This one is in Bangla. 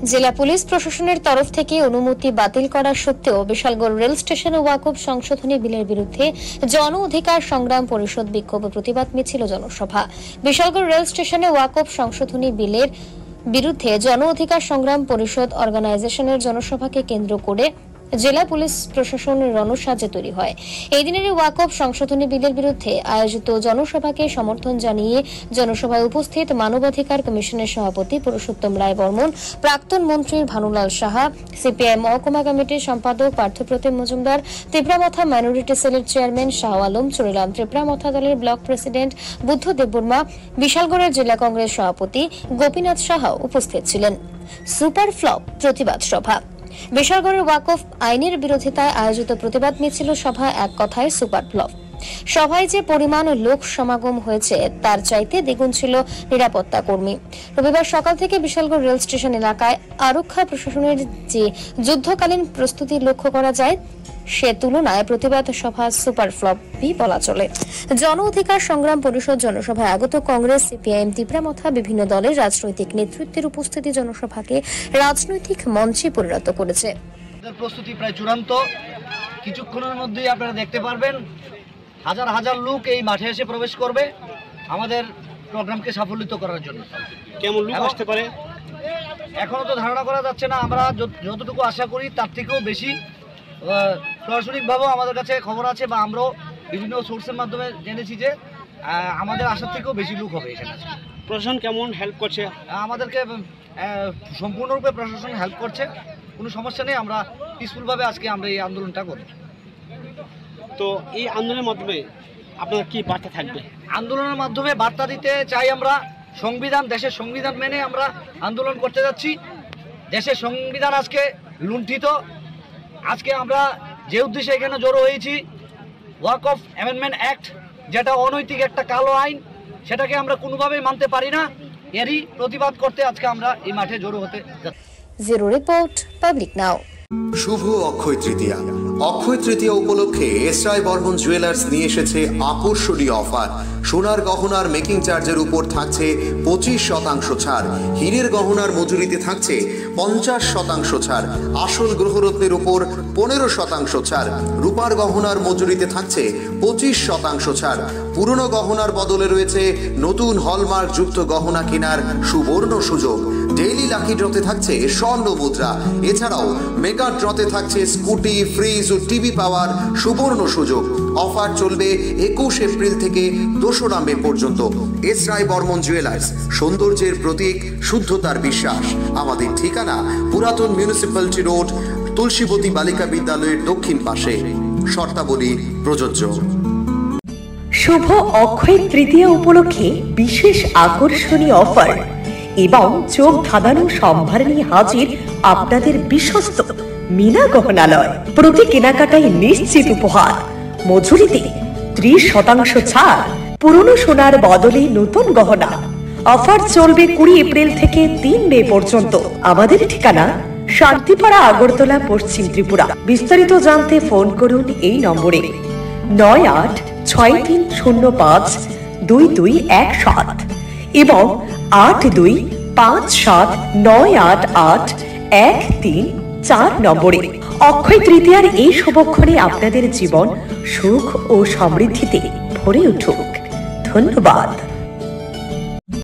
জেলা পুলিশ প্রশাসনের তরফ থেকে অনুমতি বাতিল করা সত্ত্বেও বিশালগড় রেল স্টেশনে ওয়াকফ সংশোধনী বিলের বিরুদ্ধে জন অধিকার সংগ্রাম পরিষদ বিক্ষোভ প্রতিবাদ মিছিল জনসভা। বিশালগড় রেল স্টেশনে ওয়াকফ সংশোধনী বিলের বিরুদ্ধে জন অধিকার সংগ্রাম পরিষদ অর্গানাইজেশনের জনসভাকে কেন্দ্র করে জেলা পুলিশ প্রশাসনের রণসাজে তৈরি হয়। এই দিনের ওয়াকফ সংশোধনী বিলের বিরুদ্ধে আয়োজিত জনসভাকে সমর্থন জানিয়ে জনসভায় উপস্থিত মানবাধিকার কমিশনের সভাপতি পুরুষোত্তম রায় বর্মন, প্রাক্তন মন্ত্রী ভানুলাল সাহা, সিপিআই মহকুমা কমিটির সম্পাদক পার্থপ্রতিম মজুমদার, ত্রিপুরামথা মাইনরিটি সেলের চেয়ারম্যান শাহ আলম, চুরিলাম ত্রিপুরামথা দলের ব্লক প্রেসিডেন্ট বুদ্ধ দেববর্মা, বিশালগড়ের জেলা কংগ্রেস সভাপতি গোপীনাথ সাহা উপস্থিত ছিলেন। সুপার ফ্লপ প্রতিবাদ সভা। বিশালগড়ের ওয়াকফ আইনের বিরোধিতায় আয়োজিত প্রতিবাদ মিছিল সভা এক কথায় সুপার ফ্লপ। সভায় যে পরিমাণ লোক সমাগম হয়েছে তার চাইতে দ্বিগুণ ছিল নিরাপত্তা কর্মী। রবিবার সকাল থেকে বিশালগড় রেল স্টেশন এলাকায় আরক্ষা প্রশাসনের যে যুদ্ধকালীন প্রস্তুতি লক্ষ্য করা যায় সে তুলনায় প্রতিবাদ সভা সুপার ফ্লপই বলা চলে। জন অধিকার সংগ্রাম পরিষদ জনসভায় আগত কংগ্রেস, সিপিআইএম, ত্রিপুরামথা বিভিন্ন দলের রাজনৈতিক নেতৃত্বের উপস্থিতি জনসভাকে রাজনৈতিক মঞ্চে পরিণত করেছে। প্রস্তুতি প্রায় চূড়ান্ত। কিছুক্ষণের মধ্যেই আপনারা দেখতে পারবেন হাজার হাজার লোক এই মাঠে এসে প্রবেশ করবে আমাদের প্রোগ্রামকে সাফল্যিত করার জন্য। কেমন লোক আসতে পারে এখনো তো ধারণা করা যাচ্ছে না। আমরা যতটুকু আশা করি তার থেকেও বেশি প্রশাসনিকভাবেও আমাদের কাছে খবর আছে বা আমরাও বিভিন্ন সোর্সের মাধ্যমে জেনেছি যে আমাদের আশার থেকেও বেশি লোক হবে এখানে। প্রশাসন কেমন হেল্প করছে আমাদেরকে? সম্পূর্ণরূপে প্রশাসন হেল্প করছে, কোনো সমস্যা নেই। আমরা পিসফুলভাবে আজকে আমরা এই আন্দোলনটা করি। তো এই আন্দোলনের মাধ্যমে আপনার কি বার্তা থাকবে? আন্দোলনের মাধ্যমে বার্তা দিতে চাই আমরা সংবিধান, দেশের সংবিধান মেনে আমরা আন্দোলন করতে যাচ্ছি। দেশের সংবিধান আজকে লুণ্ঠিত। আজকে আমরা যে উদ্দেশ্যে এখানে জড়ো হয়েছি, ওয়াকফ অ্যামেন্ডমেন্ট অ্যাক্ট, যেটা অনৈতিক একটা কালো আইন, সেটাকে আমরা কোনোভাবেই মানতে পারি না। এরই প্রতিবাদ করতে আজকে আমরা এই মাঠে জড়ো হতে যাচ্ছি। ব্যুরো রিপোর্ট, পাবলিক নাও। শুভ অক্ষয় তৃতীয়া। অক্ষয় তৃতীয়া উপলক্ষে এসআই বর্মন জুয়েলার্স নিয়ে এসেছে আকর্ষণীয় অফার। সোনার গহনার মেকিং চার্জের উপর থাকছে 25% ছাড়, হীরের গহনার মজুরিতে থাকছে 50% ছাড়, আসল গ্রহরত্নের উপর 15% ছাড়, রূপার গহনার মজুরিতে থাকছে 25% ছাড়। পুরনো গহনার বদলে রয়েছে নতুন হলমার্ক যুক্ত গহনা কেনার সুবর্ণ সুযোগ। ডেইলি লাকি ড্রতে থাকছে স্বর্ণ মুদ্রা। এছাড়াও মেগা ড্রতে থাকছে স্কুটি, ফ্রিজ ও টিভি পাওয়ার সুবর্ণ সুযোগ। অফার চলবে 21 এপ্রিল থেকে 2 মে পর্যন্ত। এসআই বর্মন জুয়েলার্স, সৌন্দর্যের প্রতীক, শুদ্ধতার বিশ্বাস। আমাদের ঠিকানা পুরাতন মিউনিসিপ্যালিটি রোড, তুলসীবতী বালিকা বিদ্যালয়ের দক্ষিণ পাশে। শর্তাবলী প্রযোজ্য। শুভ অক্ষয় তৃতীয়া উপলক্ষে বিশেষ আকর্ষণীয় অফার এবং চোখ ধাঁধানো সম্ভার নিয়ে হাজির আপনাদের বিশ্বস্ত মিনা গহনালয়। প্রতি কেনাকাটায় নিশ্চিত উপহার, মজুরিতে 30% ছাড়, পুরনো সোনার বদলে নতুন গহনা। অফার চলবে 20 এপ্রিল থেকে 3 মে পর্যন্ত। আমাদের ঠিকানা শান্তিপাড়া, আগরতলা, পশ্চিম ত্রিপুরা। বিস্তারিত জানতে ফোন করুন এই নম্বরে 9863052217 এবং 8257988134 নম্বরে। অক্ষয় তৃতীয়ার এই শুভক্ষণে আপনাদের জীবন সুখ ও সমৃদ্ধিতে ভরে উঠুক। ধন্যবাদ।